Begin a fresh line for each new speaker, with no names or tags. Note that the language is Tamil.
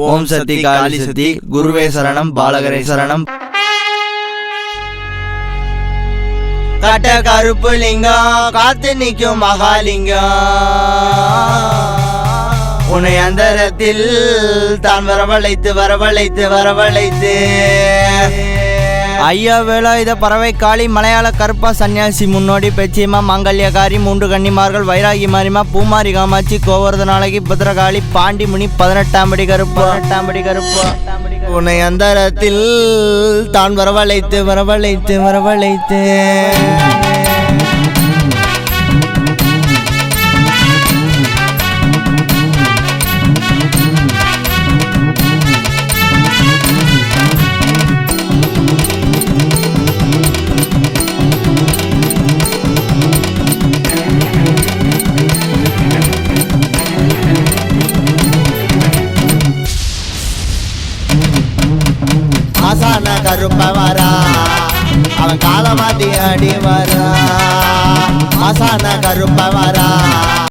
ஓம் சக்தி காளி சக்தி குருவே சரணம் பாலகரே சரணம். கட்ட கருப்பு லிங்கம் காத்து நிற்கும் மகாலிங்கம் உன்னை அந்தரத்தில் தான் வரவழைத்து வரவழைத்து வரவழைத்து ஐயா வேலாயுத பறவை காளி மலையாள கருப்பா சன்னியாசி முன்னோடி பெச்சியம்மா மங்கல்யகாரி 3 கன்னிமார்கள் வைராகி மாரிமா பூமாரி காமாட்சி கோவர்தனாளகி பத்ரகாளி பாண்டி முனி 18ஆம் படி கருப்பா உன்னை அந்தரத்தில் தான் வரவழைத்து வரவழைத்து வரவழைத்து ஆசான கருப்ப வரா அவன் காலமாத்தி அடி வரா ஆசான கருப்ப வரா